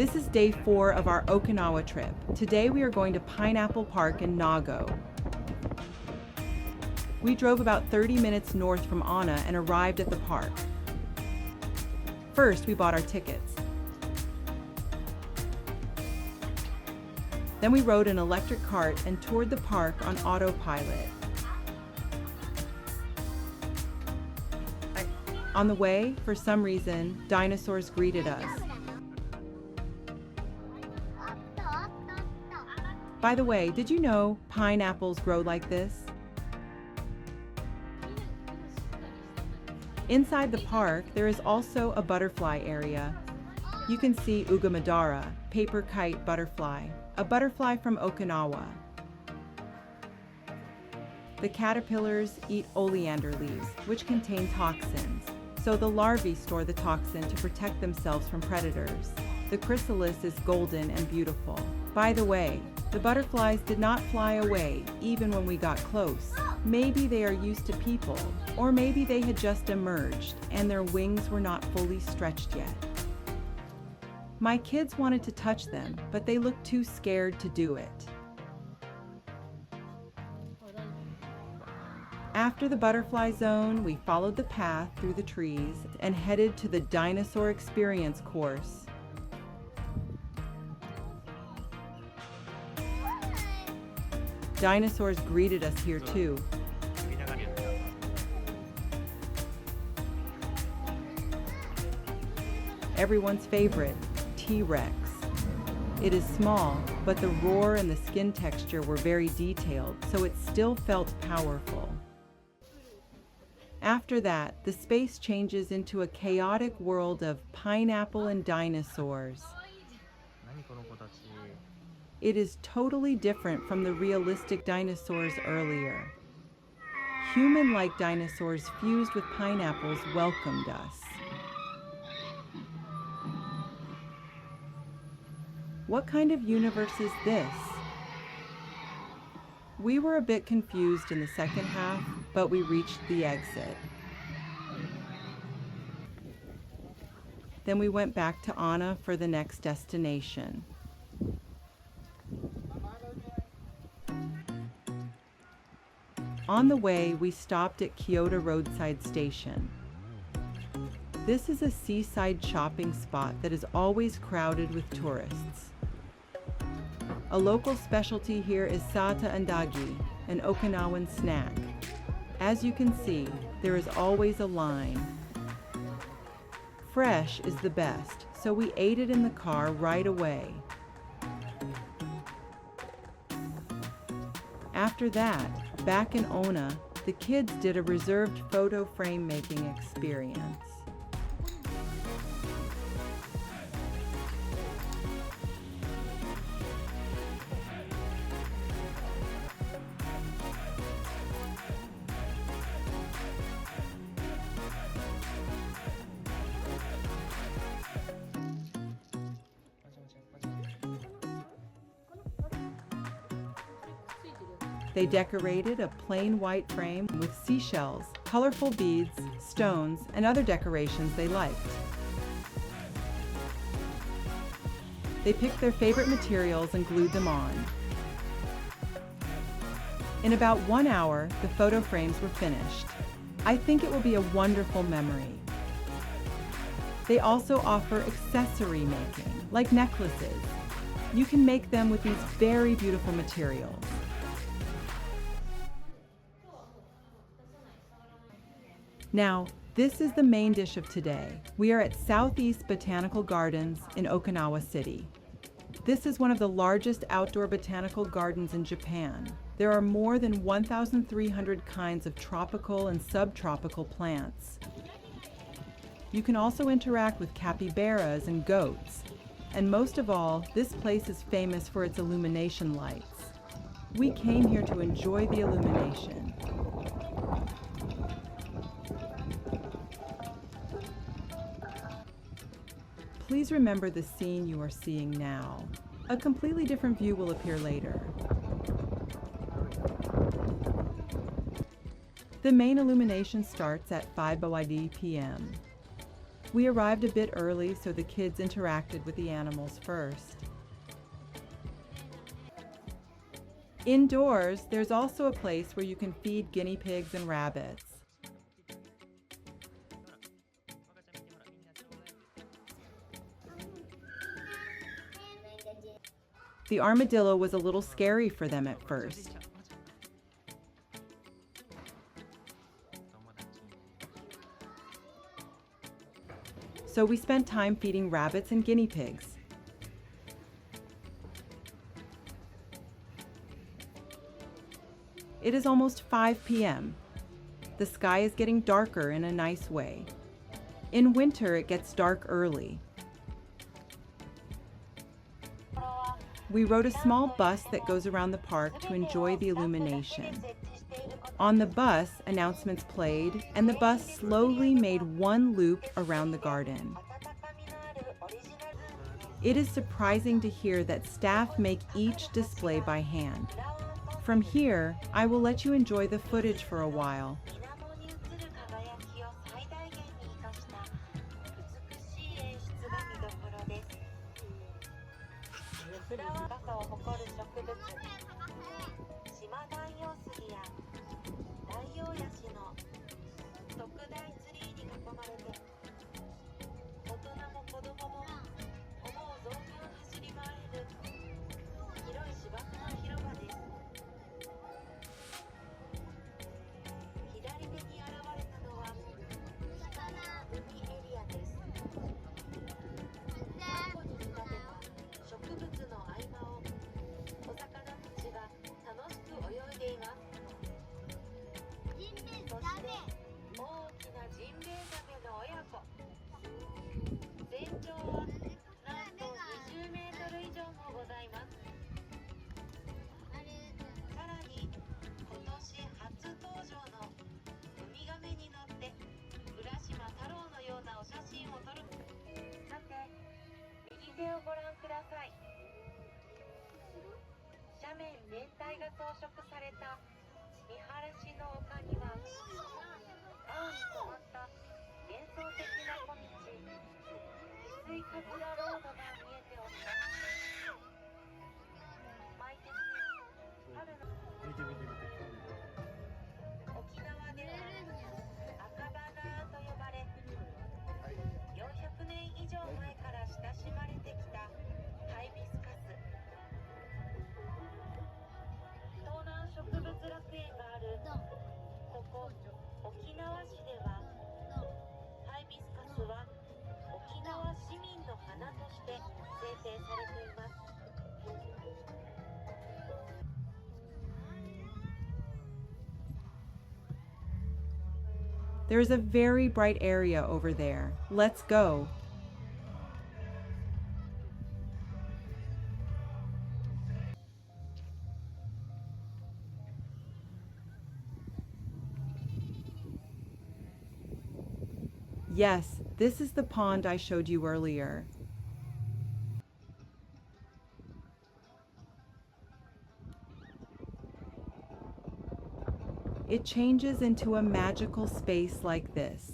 This is day 4 of our Okinawa trip. Today we are going to Pineapple Park in Nago. We drove about 30 minutes north from Onna and arrived at the park. First, we bought our tickets. Then we rode an electric cart and toured the park on autopilot. On the way, for some reason, dinosaurs greeted us. By the way, did you know pineapples grow like this? Inside the park, there is also a butterfly area. You can see Oogomadara, paper kite butterfly, a butterfly from Okinawa. The caterpillars eat oleander leaves, which contain toxins, so the larvae store the toxin to protect themselves from predators. The chrysalis is golden and beautiful. By the way, the butterflies did not fly away even when we got close. Maybe they are used to people, or maybe they had just emerged and their wings were not fully stretched yet. My kids wanted to touch them, but they looked too scared to do it. After the butterfly zone, we followed the path through the trees and headed to the dinosaur experience course. Dinosaurs greeted us here too. Everyone's favorite, T-Rex. It is small, but the roar and the skin texture were very detailed, so it still felt powerful. After that, the space changes into a chaotic world of pineapple and dinosaurs. It is totally different from the realistic dinosaurs earlier. Human-like dinosaurs fused with pineapples welcomed us. What kind of universe is this? We were a bit confused in the second half, but we reached the exit. Then we went back to Onna for the next destination. On the way, we stopped at Kyoda Roadside Station. This is a seaside shopping spot that is always crowded with tourists. A local specialty here is Sata Andagi, an Okinawan snack. As you can see, there is always a line. Fresh is the best, so we ate it in the car right away. After that, back in Onna, the kids did a reserved photo frame making experience. They decorated a plain white frame with seashells, colorful beads, stones, and other decorations they liked. They picked their favorite materials and glued them on. In about 1 hour, the photo frames were finished. I think it will be a wonderful memory. They also offer accessory making, like necklaces. You can make them with these very beautiful materials. Now, this is the main dish of today. We are at Southeast Botanical Gardens in Okinawa City. This is one of the largest outdoor botanical gardens in Japan. There are more than 1,300 kinds of tropical and subtropical plants. You can also interact with capybaras and goats. And most of all, this place is famous for its illumination lights. We came here to enjoy the illumination. Please remember the scene you are seeing now. A completely different view will appear later. The main illumination starts at 5:00 p.m. We arrived a bit early so the kids interacted with the animals first. Indoors, there's also a place where you can feed guinea pigs and rabbits. The armadillo was a little scary for them at first. So we spent time feeding rabbits and guinea pigs. It is almost 5 p.m. The sky is getting darker in a nice way. In winter, it gets dark early. We rode a small bus that goes around the park to enjoy the illumination. On the bus, announcements played, and the bus slowly made one loop around the garden. It is surprising to hear that staff make each display by hand. From here, I will let you enjoy the footage for a while. There is a very bright area over there. Let's go. Yes, this is the pond I showed you earlier. It changes into a magical space like this.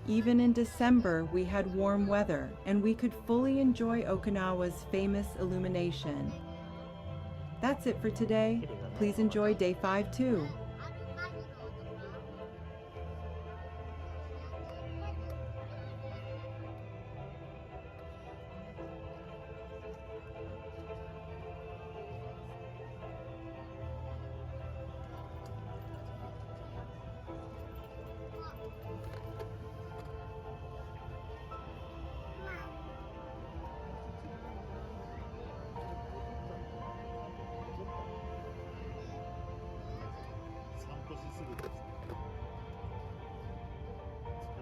Even in December, we had warm weather, and we could fully enjoy Okinawa's famous illumination. That's it for today. Please enjoy day 5 too.